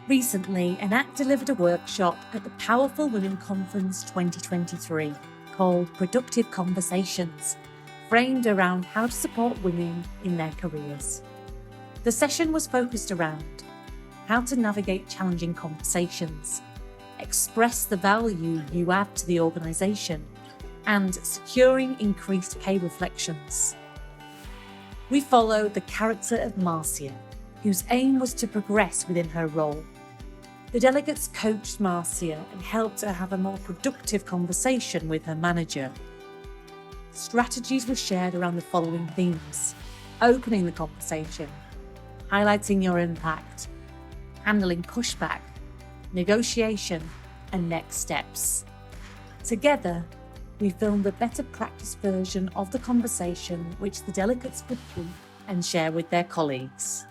Recently, Enact delivered a workshop at the Powerful Women Conference 2023 called Productive Conversations, framed around how to support women in their careers. The session was focused around how to navigate challenging conversations, express the value you add to the organisation, and securing increased pay reflections. We followed the character of Marcia, whose aim was to progress within her role. The delegates coached Marcia and helped her have a more productive conversation with her manager. Strategies were shared around the following themes: opening the conversation, highlighting your impact, handling pushback, negotiation, and next steps. Together, we filmed a better practice version of the conversation which the delegates could keep and share with their colleagues.